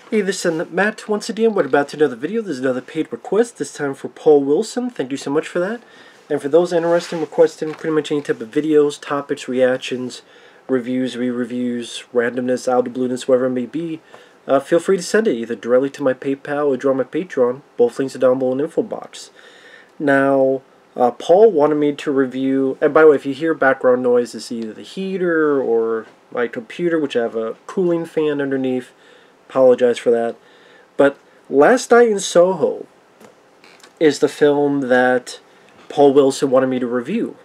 Hey, this is Matt once again. We're about to another video. There's another paid request, this time for Paul Wilson. Thank you so much for that. And for those interested in requesting pretty much any type of videos, topics, reactions, reviews, re-reviews, randomness, out of the blueness, whatever it may be, feel free to send it either directly to my PayPal or on my Patreon. Both links are down below in the info box. Now, Paul wanted me to review, and by the way, if you hear background noise, it's either the heater or my computer, which I have a cooling fan underneath. Apologize for that. But Last Night in Soho is the film that Paul Wilson wanted me to review.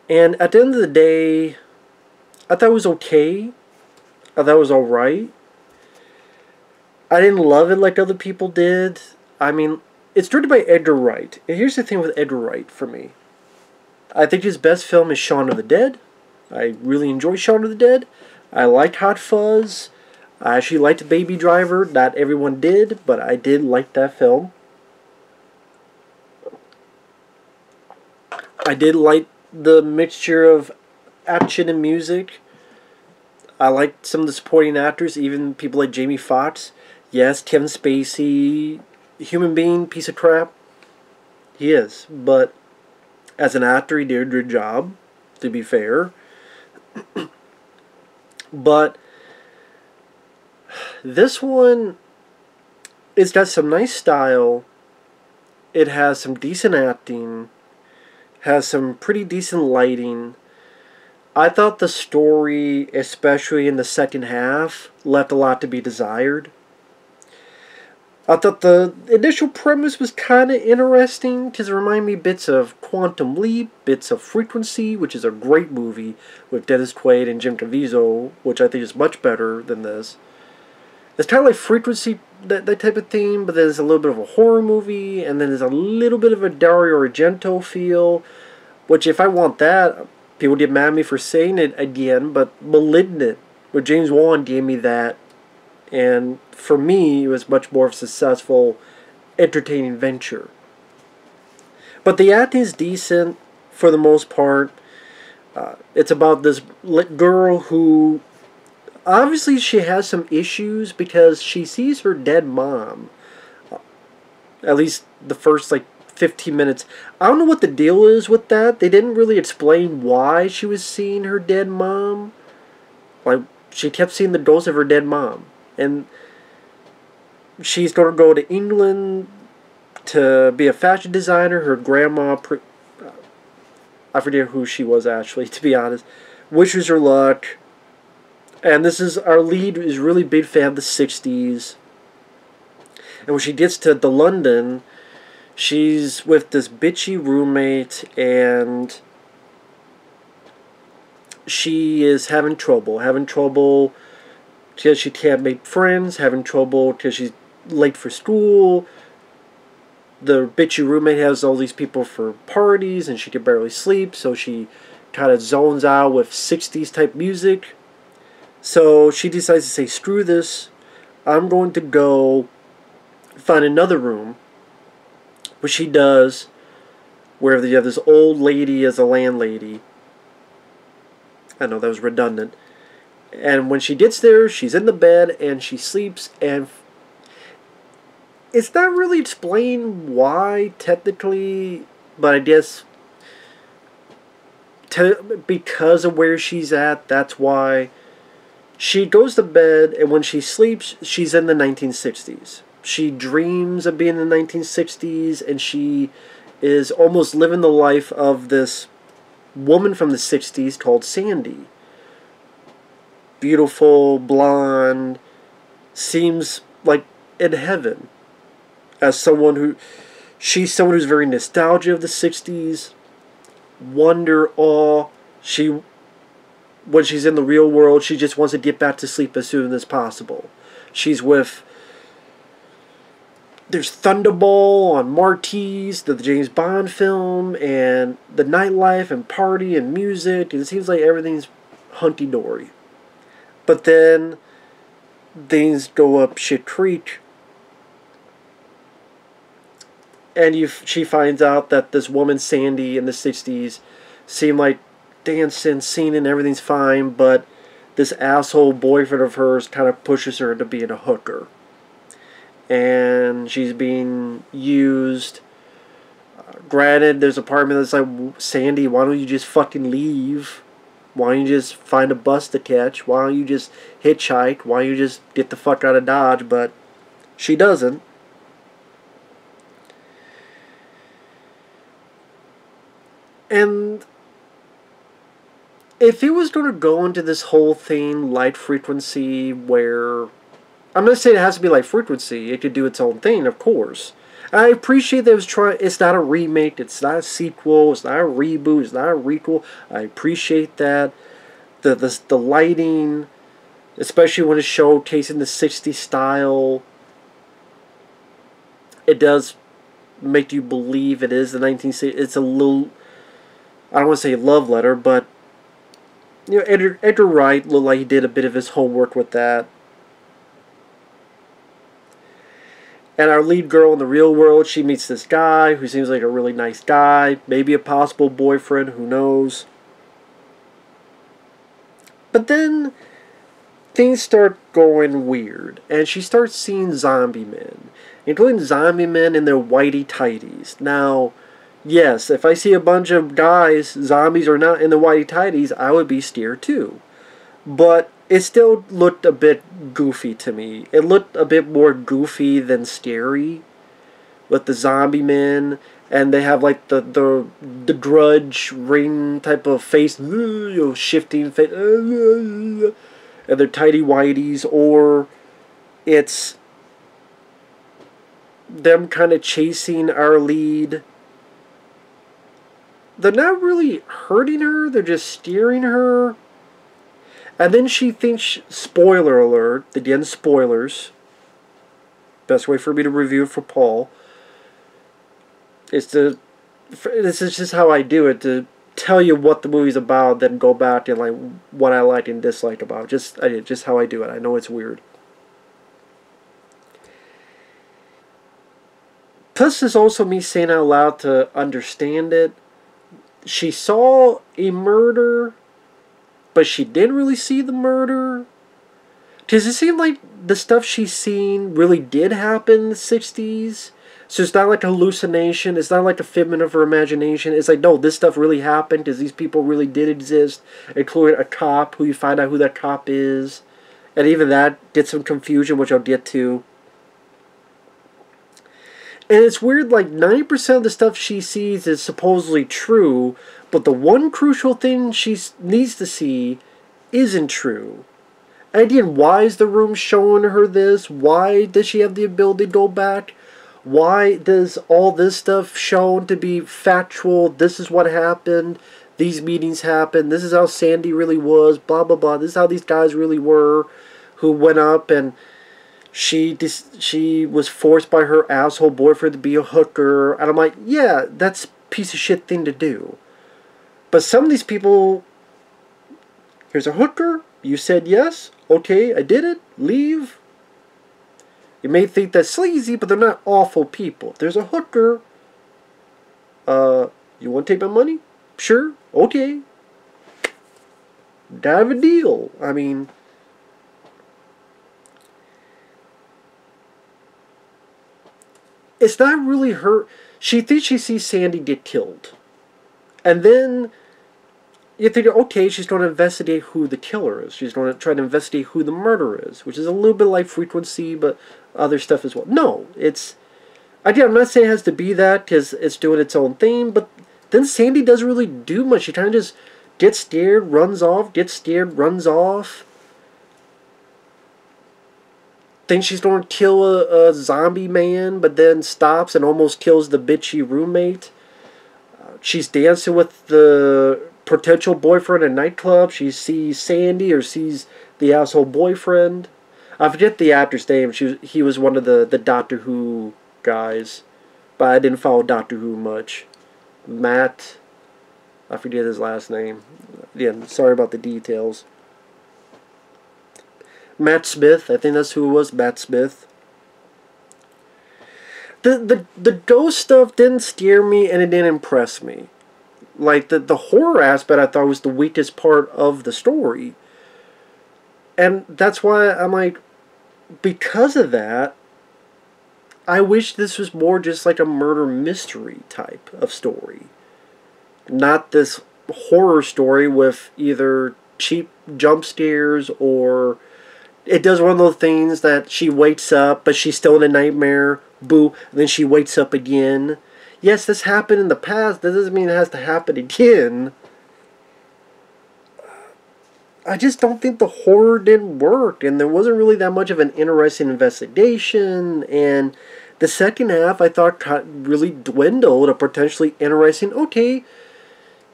And at the end of the day, I thought it was okay. I thought it was alright. I didn't love it like other people did. I mean, it's directed by Edgar Wright. And here's the thing with Edgar Wright for me. I think his best film is Shaun of the Dead. I really enjoy Shaun of the Dead. I liked Hot Fuzz. I actually liked Baby Driver. Not everyone did, but I did like that film. I did like the mixture of action and music. I liked some of the supporting actors, even people like Jamie Foxx. Yes, Kevin Spacey, human being, piece of crap. He is, but as an actor, he did a good job, to be fair. But this one, it's got some nice style. It has some decent acting. Has some pretty decent lighting. I thought the story, especially in the second half, left a lot to be desired. I thought the initial premise was kind of interesting because it reminded me bits of Quantum Leap, bits of Frequency, which is a great movie with Dennis Quaid and Jim Caviezel, which I think is much better than this. It's kind of like Frequency, that type of theme, but there's a little bit of a horror movie, and then there's a little bit of a Dario Argento feel, which if I want that, people get mad at me for saying it again, but Malignant with James Wan gave me that, and for me, it was much more of a successful, entertaining venture. But the acting is decent, for the most part. It's about this girl who, obviously she has some issues because she sees her dead mom. At least the first, 15 minutes. I don't know what the deal is with that. They didn't really explain why she was seeing her dead mom. She kept seeing the ghost of her dead mom. And she's going to go to England to be a fashion designer. Her grandma, I forget who she was actually, to be honest, wishes her luck. And this is, our lead is really big fan of the 60s. And when she gets to London, she's with this bitchy roommate, and she is having trouble because she can't make friends, having trouble because she's late for school. The bitchy roommate has all these people for parties, and she can barely sleep, so she kind of zones out with 60s type music. So she decides to say, screw this, I'm going to go find another room, which she does, where you have this old lady as a landlady. I know that was redundant. And when she gets there, she's in the bed and she sleeps, and it's not really explained why, technically, but I guess because of where she's at, that's why. She goes to bed, and when she sleeps, she's in the 1960s. She dreams of being in the 1960s, and she is almost living the life of this woman from the 60s called Sandy. Beautiful, blonde, seems like in heaven. As someone who, she's someone who's very nostalgic of the 60s, wonder, awe. When she's in the real world, she just wants to get back to sleep as soon as possible. She's with, there's Thunderball on Marty's, the James Bond film, and the nightlife and party and music, and it seems like everything's hunky-dory. But then things go up shit creek, and she finds out that this woman Sandy in the 60s seemed like dancing, singing, everything's fine, but this asshole boyfriend of hers kind of pushes her into being a hooker. And she's being used. Granted, there's a part of me that's like, Sandy, why don't you just fucking leave? Why don't you just find a bus to catch? Why don't you just hitchhike? Why don't you just get the fuck out of Dodge? But she doesn't. And if it was going to go into this whole thing, light frequency, where... I'm not saying it has to be light frequency. It could do its own thing, of course. I appreciate that it was trying... It's not a remake. It's not a sequel. It's not a reboot. It's not a requel. I appreciate that. The lighting, especially when it's showcasing the 60s style, it does make you believe it is the 1960s. It's a little... I don't want to say love letter, but... You know, Edgar Wright looked like he did a bit of his homework with that. And our lead girl in the real world, she meets this guy who seems like a really nice guy. Maybe a possible boyfriend, who knows. But then things start going weird. And she starts seeing zombie men. Including zombie men in their whitey tighties. Now, yes, if I see a bunch of guys, zombies are not in the whitey tighties, I would be scared too. But it still looked a bit goofy to me. It looked a bit more goofy than scary with the zombie men, and they have like the grudge ring type of face, you know, shifting face, and they're tighty whities, or it's them kind of chasing our lead. They're not really hurting her, they're just steering her. And then she thinks, spoiler alert, again spoilers, best way for me to review it for Paul, is to, this is just how I do it, to tell you what the movie's about, then go back and like what I like and dislike about it. Just how I do it. I know it's weird. Plus, there's also me saying out loud to understand it. She saw a murder, but she didn't really see the murder. Does it seem like the stuff she's seen really did happen in the 60s? So it's not like a hallucination. It's not like a figment of her imagination. It's like, no, this stuff really happened because these people really did exist, including a cop who you find out who that cop is. And even that gets some confusion, which I'll get to. And it's weird, like 90% of the stuff she sees is supposedly true, but the one crucial thing she needs to see isn't true. And again, why is the room showing her this? Why does she have the ability to go back? Why does all this stuff shown to be factual? This is what happened. These meetings happened. This is how Sandy really was. Blah, blah, blah. This is how these guys really were who went up and she was forced by her asshole boyfriend to be a hooker. And I'm like, yeah, that's a piece of shit thing to do. But some of these people, here's a hooker. You said yes. Okay, I did it. Leave. You may think that's sleazy, but they're not awful people. There's a hooker. You want to take my money? Sure. Okay. Have a deal. I mean, it's not really her. She thinks she sees Sandy get killed. And then you think, okay, she's going to investigate who the killer is. She's going to try to investigate who the murderer is, which is a little bit like Frequency, but other stuff as well. No, it's... Again, I'm not saying it has to be that, because it's doing its own thing, but then Sandy doesn't really do much. She kind of just gets scared, runs off, gets scared, runs off. Thinks she's going to kill a zombie man, but then stops and almost kills the bitchy roommate. She's dancing with the potential boyfriend in a nightclub. She sees Sandy or sees the asshole boyfriend. I forget the actor's name. He was one of the Doctor Who guys. But I didn't follow Doctor Who much. Matt. I forget his last name. Yeah, sorry about the details. Matt Smith. I think that's who it was. Matt Smith. The ghost stuff didn't scare me and it didn't impress me. Like, the horror aspect I thought was the weakest part of the story. And that's why I'm like, because of that, I wish this was more just like a murder mystery type of story. Not this horror story with either cheap jump scares or it does one of those things that she wakes up but she's still in a nightmare, boo, and then she wakes up again. Yes, this happened in the past, that doesn't mean it has to happen again. I just don't think the horror didn't work, and there wasn't really that much of an interesting investigation, and the second half I thought really dwindled a potentially interesting, okay,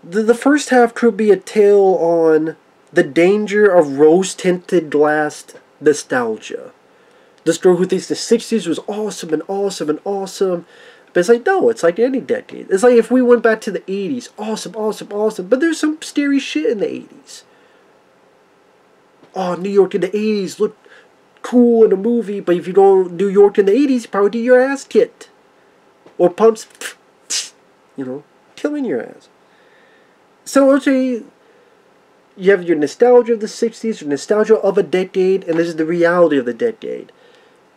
the first half could be a tale on the danger of rose-tinted glass nostalgia. This girl who thinks the 60s was awesome and awesome and awesome, but it's like, no, it's like any decade. It's like if we went back to the 80s, awesome, awesome, awesome, but there's some scary shit in the 80s. Oh, New York in the 80s looked cool in a movie, but if you go New York in the 80s, you probably get your ass kicked. Or pumps, killing your ass. So, okay, you have your nostalgia of the 60s, your nostalgia of a decade, and this is the reality of the decade.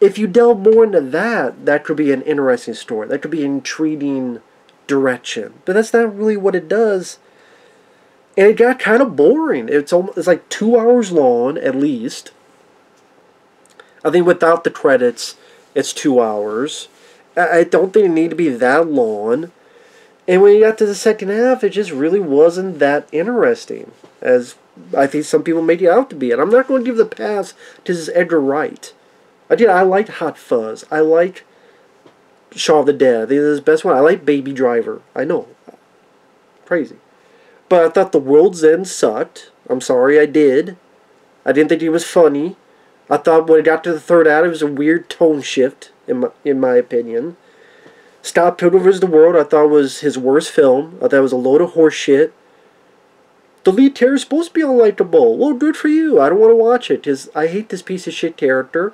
If you delve more into that, that could be an interesting story. That could be an intriguing direction. But that's not really what it does. And it got kind of boring. It's like 2 hours long, at least. I think without the credits, it's 2 hours. I don't think it needed to be that long. And when you got to the second half, it just really wasn't that interesting, as I think some people make it out to be. And I'm not going to give the pass to this Edgar Wright. I liked Hot Fuzz. I like Shaun of the Dead. I think this is the best one. I like Baby Driver. I know. Crazy. But I thought The World's End sucked. I'm sorry, I did. I didn't think it was funny. I thought when it got to the third act, it was a weird tone shift, in my opinion. Stop Pilgrim vs. the World, I thought was his worst film. I thought it was a load of horse shit. The lead character is supposed to be unlikable. Well, good for you. I don't want to watch it, because I hate this piece of shit character.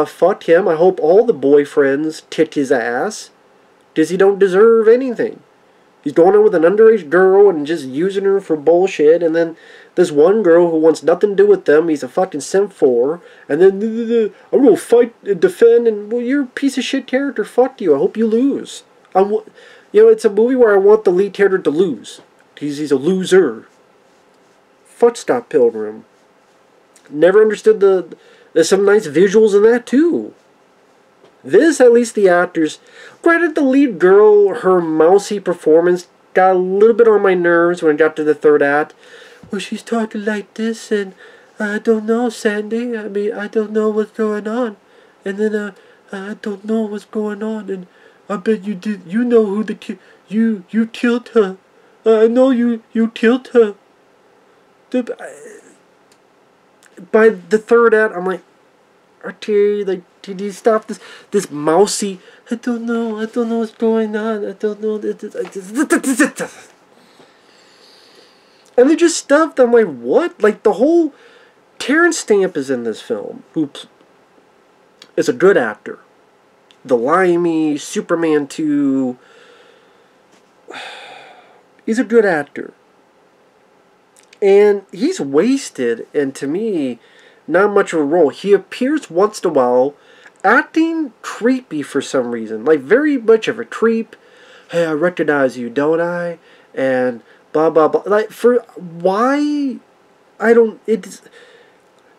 Fuck him. I hope all the boyfriends kick his ass, because he don't deserve anything. He's going in with an underage girl and just using her for bullshit, and then this one girl who wants nothing to do with them, he's a fucking simp for, and then, I'm going to fight and defend, and, well, you're a piece of shit character, fuck you, I hope you lose. It's a movie where I want the lead character to lose. He's a loser. Fuck Stop Pilgrim. Never understood there's some nice visuals in that, too. This, at least the actors, granted the lead girl, her mousy performance got a little bit on my nerves when it got to the third act. Well, she's talking like this, and I don't know, Sandy. I mean, I don't know what's going on. And then, I don't know what's going on, and I bet you did. You know who you killed her. I know you killed her. By the third act, I'm like, okay, like, did you stop this mousy? I don't know what's going on. I don't know. And they're just stuffed. I'm like, what? Like, the whole Terence Stamp is in this film, who is a good actor. The Limey, Superman 2. He's a good actor. And he's wasted, and to me, not much of a role. He appears once in a while, acting creepy for some reason. Like, very much of a creep. Hey, I recognize you, don't I? And blah, blah, blah. Like, for why? I don't, it's,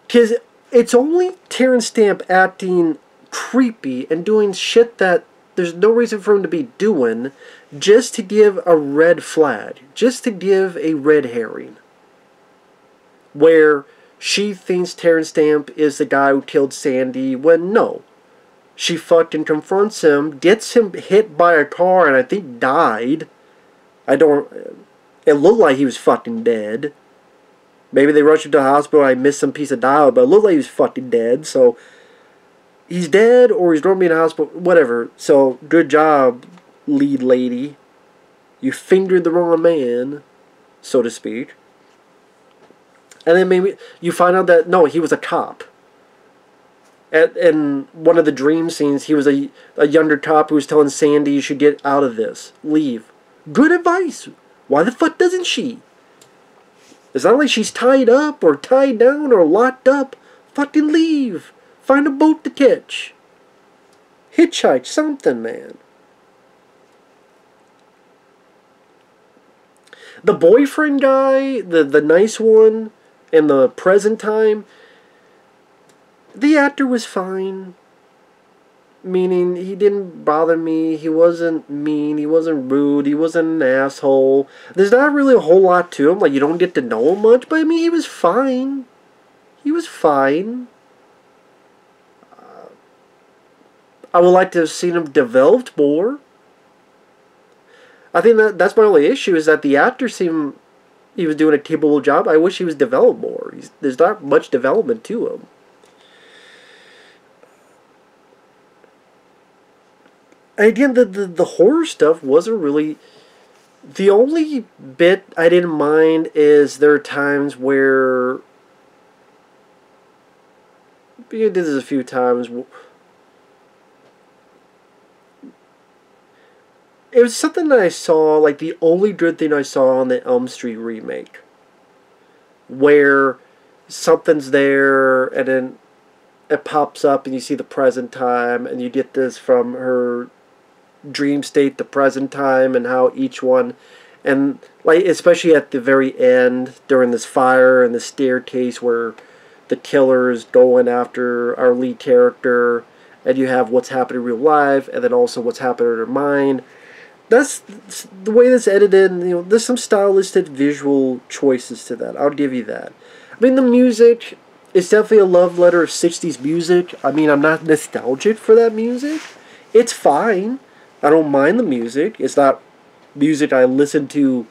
because it's only Terence Stamp acting creepy and doing shit that there's no reason for him to be doing, just to give a red flag. Just to give a red herring. Where she thinks Terence Stamp is the guy who killed Sandy, when no. She fucking confronts him, gets him hit by a car, and I think died. It looked like he was fucking dead. Maybe they rushed him to the hospital, I missed some piece of dialogue, but it looked like he was fucking dead, so he's dead, or he's going to be in the hospital, whatever. So, good job, lead lady. You fingered the wrong man, so to speak. And then maybe you find out that, no, he was a cop. In one of the dream scenes, he was a younger cop who was telling Sandy, you should get out of this. Leave. Good advice. Why the fuck doesn't she? It's not like she's tied up or tied down or locked up Fucking leave. Find a boat to catch. Hitchhike, something, man. The boyfriend guy, the nice one, in the present time, the actor was fine. Meaning, he didn't bother me, he wasn't mean, he wasn't rude, he wasn't an asshole. There's not really a whole lot to him, like, you don't get to know him much, but I mean, he was fine. He was fine. I would like to have seen him developed more. I think that's my only issue, is that the actor seemed he was doing a capable job. I wish he was developed more. There's not much development to him. Again, the horror stuff wasn't really... The only bit I didn't mind is there are times where... I did this a few times. It was something that I saw, like the only good thing I saw on the Elm Street remake. Where something's there, and then it pops up and you see the present time, and you get this from her dream state, the present time, and how each one, and like especially at the very end during this fire and the staircase where the killer is going after our lead character, and you have what's happening in real life and then also what's happening in her mind. That's the way that's edited. You know, there's some stylistic visual choices to that. I'll give you that. I mean, the music is definitely a love letter of 60s music. I mean, I'm not nostalgic for that music. It's fine. I don't mind the music. It's not music I listen to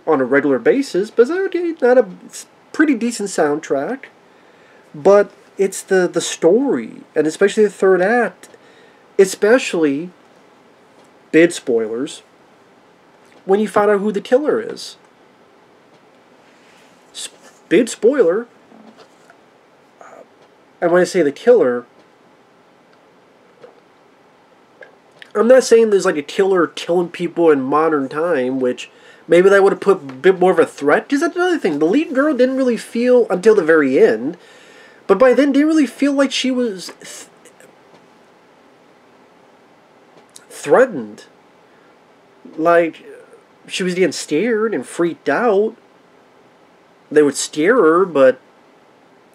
on a regular basis, but it's not a pretty decent soundtrack. But it's the story, and especially the third act, especially, big spoilers, when you find out who the killer is. Big spoiler. And when I say the killer, I'm not saying there's like a killer killing people in modern time, which maybe that would have put a bit more of a threat. Because that's another thing. The lead girl didn't really feel, until the very end, but by then didn't really feel like she was threatened. Like, she was getting scared and freaked out. They would scare her, but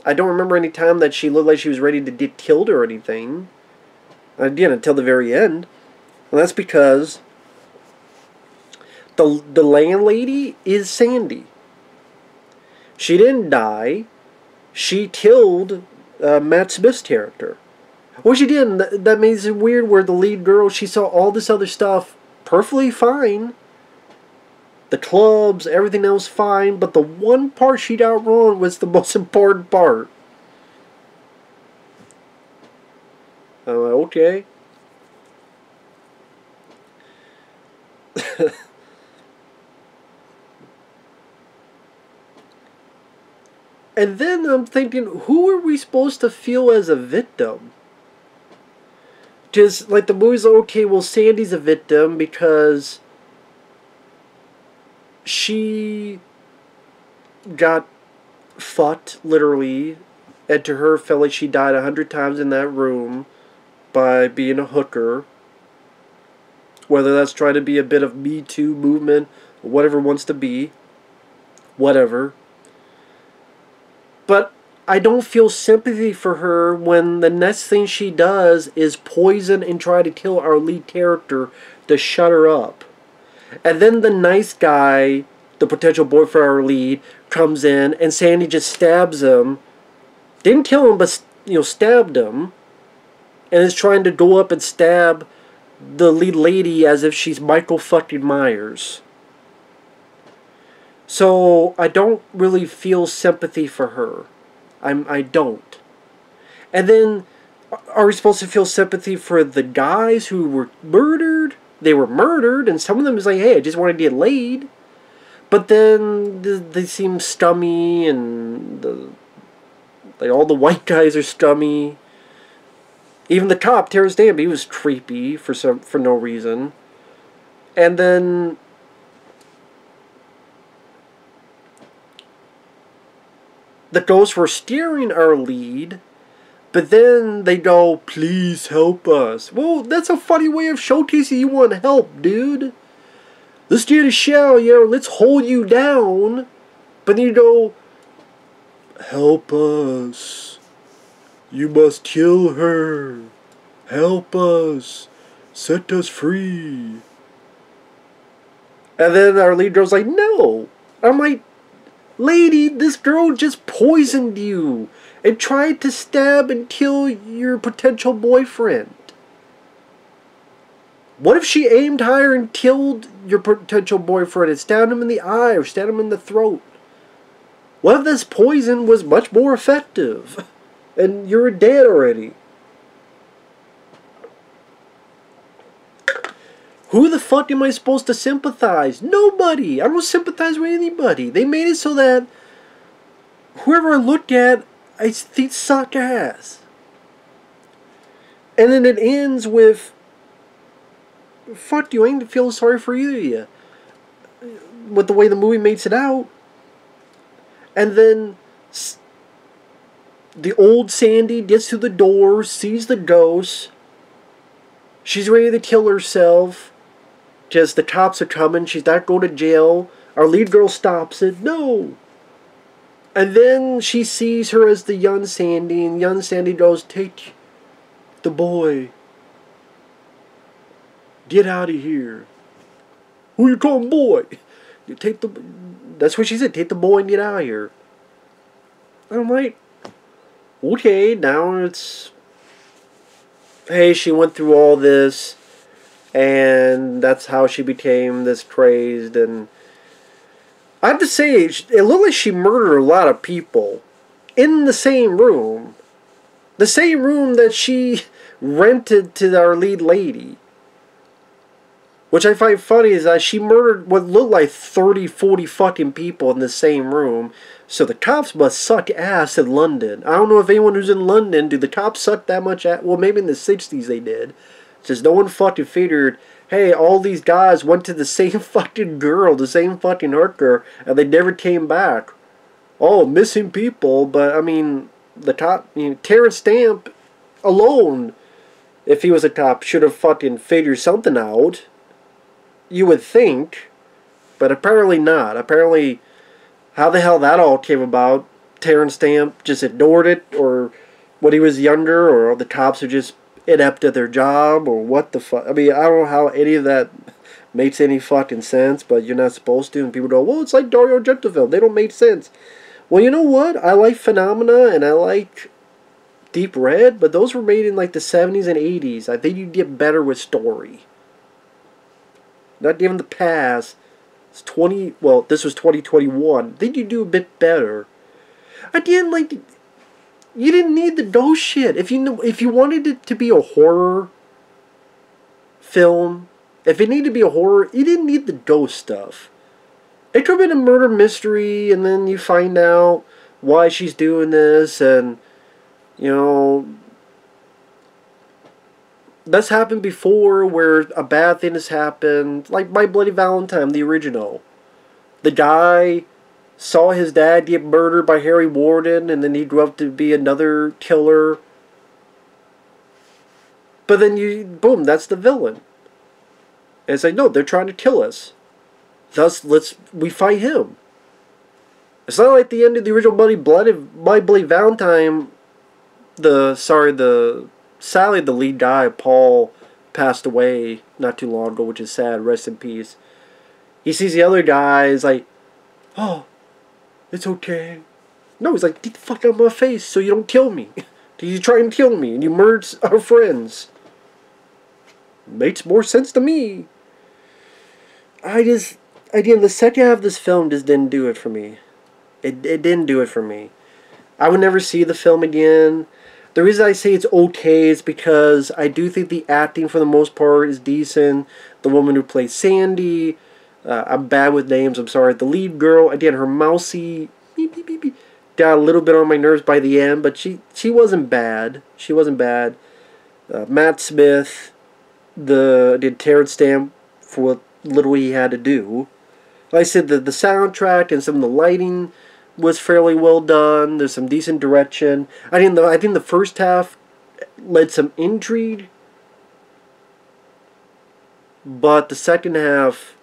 I don't remember any time that she looked like she was ready to get killed or anything. Again, until the very end. And that's because the landlady is Sandy. She didn't die. She killed Matt Smith's character. Well, she didn't. That makes it weird where the lead girl, she saw all this other stuff perfectly fine. The clubs, everything else fine. But the one part she got wrong was the most important part. I'm like, okay. And then I'm thinking, who are we supposed to feel as a victim? Just like the movie's okay, well, Sandy's a victim because she got fucked, literally, and to her felt like she died 100 times in that room by being a hooker. Whether that's trying to be a bit of Me Too movement, or whatever it wants to be. Whatever. But I don't feel sympathy for her when the next thing she does is poison and try to kill our lead character to shut her up. And then the nice guy, the potential boyfriend of our lead, comes in and Sandy just stabs him. Didn't kill him, but, stabbed him. And is trying to go up and stab the lead lady as if she's Michael fucking Myers. So I don't really feel sympathy for her. I don't. And then, are we supposed to feel sympathy for the guys who were murdered? They were murdered, and some of them is like, hey, I just want to get laid. But then they seem scummy, and all the white guys are scummy. Even the cop, Terence, he was creepy for no reason. And then the ghosts were steering our lead, but then they go, please help us. Well, that's a funny way of showcasing you want help, dude. Let's do the show, yeah, let's hold you down. But then you go, help us. You must kill her. Help us. Set us free. And then our lead girl's like, no. I'm like, lady, this girl just poisoned you and tried to stab and kill your potential boyfriend. What if she aimed higher and killed your potential boyfriend and stabbed him in the eye or stabbed him in the throat? What if this poison was much more effective and you're dead already? Who the fuck am I supposed to sympathize? Nobody! I don't sympathize with anybody. They made it so that whoever I look at, I think suck ass. And then it ends with, fuck you, I ain't feeling sorry for either of you. With the way the movie makes it out. And then the old Sandy gets to the door, sees the ghost. She's ready to kill herself. Just the cops are coming. She's not going to jail. Our lead girl stops it. No. And then she sees her as the young Sandy. And young Sandy goes, take the boy. Get out of here. Who you calling boy? You take the... That's what she said. Take the boy and get out of here. I'm like, okay, now it's... Hey, she went through all this. And that's how she became this crazed. And I have to say, it looked like she murdered a lot of people. In the same room. The same room that she rented to our lead lady. Which I find funny is that she murdered what looked like 30, 40 fucking people in the same room. So the cops must suck ass in London. I don't know if anyone who's in London, do the cops suck that much ass? Well, maybe in the 60s they did. Just no one fucking figured, hey, all these guys went to the same fucking girl, the same fucking hooker, and they never came back. Oh, missing people, but I mean, the top, Terence Stamp alone, if he was a cop, should have fucking figured something out. You would think, but apparently not. Apparently, how the hell that all came about, Terence Stamp just ignored it, or when he was younger, or the cops are just inept at their job, or what the fuck. I mean, I don't know how any of that makes any fucking sense, but you're not supposed to, and people go, well, it's like Dario Argento film. They don't make sense. Well, you know what? I like Phenomena, and I like Deep Red, but those were made in like the 70s and 80s. I think you'd get better with story. Not given the past. It's this was 2021. I think you do a bit better. Again, like, you didn't need the ghost shit. If you wanted it to be a horror film, if it needed to be a horror, you didn't need the ghost stuff. It could have been a murder mystery, and then you find out why she's doing this, and, that's happened before, where a bad thing has happened, like My Bloody Valentine, the original. The guy saw his dad get murdered by Harry Warden, and then he grew up to be another killer. But then boom, that's the villain. And it's like, no, they're trying to kill us. Thus, we fight him. It's not like the end of the original My Bloody Valentine, sadly, the lead guy, Paul, passed away not too long ago, which is sad. Rest in peace. He sees the other guy, is like, oh, it's okay. No, he's like, get the fuck out of my face so you don't kill me. You try and kill me, and you murder our friends. Makes more sense to me. Again, the second half of this film just didn't do it for me. It didn't do it for me. I would never see the film again. The reason I say it's okay is because I do think the acting for the most part is decent. The woman who plays Sandy, I'm bad with names, I'm sorry. The lead girl, again, her mousy beep, beep, beep, beep, got a little bit on my nerves by the end, but she wasn't bad. She wasn't bad. Matt Smith did Terence Stamp for what little he had to do. Like I said, the soundtrack and some of the lighting was fairly well done. There's some decent direction. I think the first half led some intrigue, but the second half,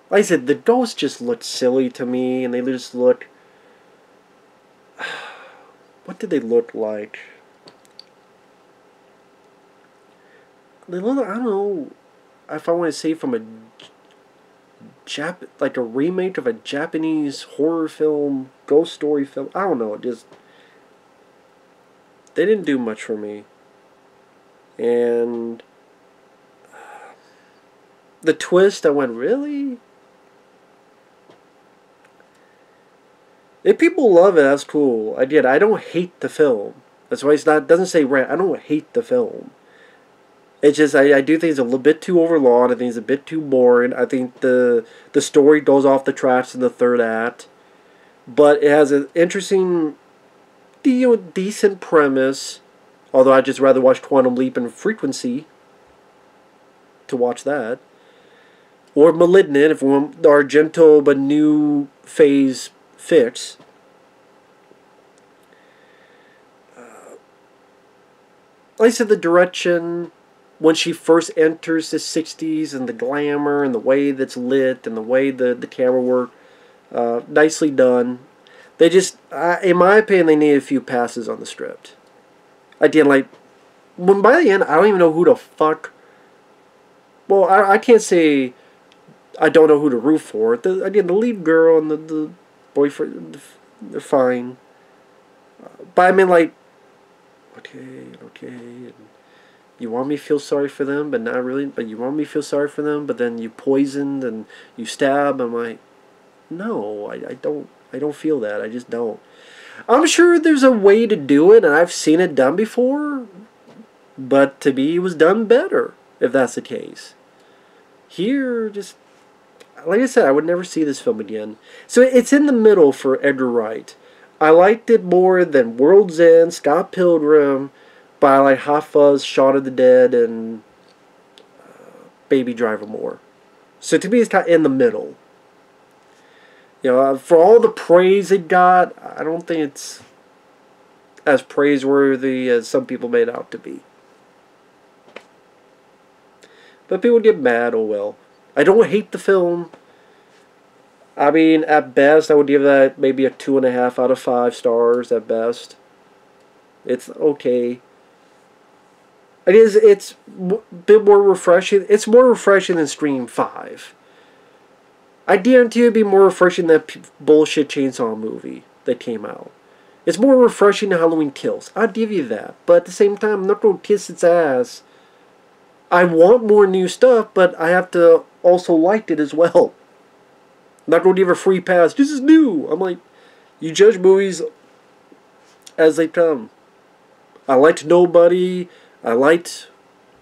like I said, the ghosts just looked silly to me, and they just looked. What did they look like? They look. I don't know if I want to say from a like a remake of a Japanese horror film, ghost story film. I don't know. It just, they didn't do much for me. And the twist, I went, really? If people love it, that's cool. I did. I don't hate the film. That's why it doesn't say rant. I don't hate the film. It's just, I do think it's a little bit too overlong. I think it's a bit too boring. I think the story goes off the tracks in the third act. But it has an interesting, decent premise. Although I'd just rather watch Quantum Leap and Frequency to watch that. Or Malignant, if we want our gentle but new phase fix. Like I said, the direction, when she first enters the 60s, and the glamour, and the way that's lit, and the way the camera work, nicely done. They just, in my opinion, they need a few passes on the script. Again, like, by the end, I don't even know who the fuck. Well, I can't say I don't know who to root for. Again, the lead girl and the boyfriend, they're fine. But I mean, like, okay. And you want me to feel sorry for them, but not really. But you want me to feel sorry for them, but then you poisoned and you stab. I'm like, no, I don't feel that. I just don't. I'm sure there's a way to do it, and I've seen it done before. But to me, it was done better, if that's the case. Here, just, like I said, I would never see this film again. So it's in the middle for Edgar Wright. I liked it more than World's End, Scott Pilgrim, but I like Hot Fuzz, Shaun of the Dead, and Baby Driver more. So to me, it's kind of in the middle. You know, for all the praise it got, I don't think it's as praiseworthy as some people made it out to be. But people get mad, oh well. I don't hate the film. I mean, at best, I would give that maybe a 2.5 out of 5 stars at best. It's okay. It's a bit more refreshing. It's more refreshing than Scream 5. I guarantee it'd be more refreshing than that bullshit Chainsaw movie that came out. It's more refreshing than Halloween Kills. I'd give you that. But at the same time, I'm not going to kiss its ass. I want more new stuff, but I have to also like it as well. I'm not going to give a free pass. This is new. I'm like, you judge movies as they come. I liked Nobody. I liked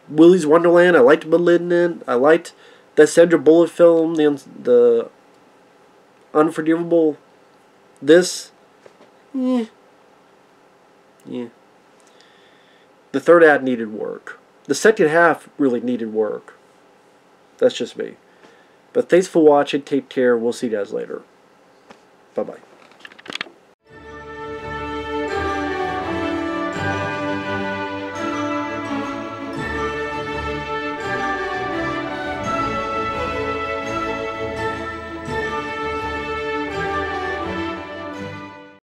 Willy's Wonderland. I liked Malignant. I liked that Sandra Bullock film, the Unforgivable. This, yeah. The third act needed work. The second half really needed work. That's just me. But thanks for watching. Take care. We'll see you guys later. Bye-bye.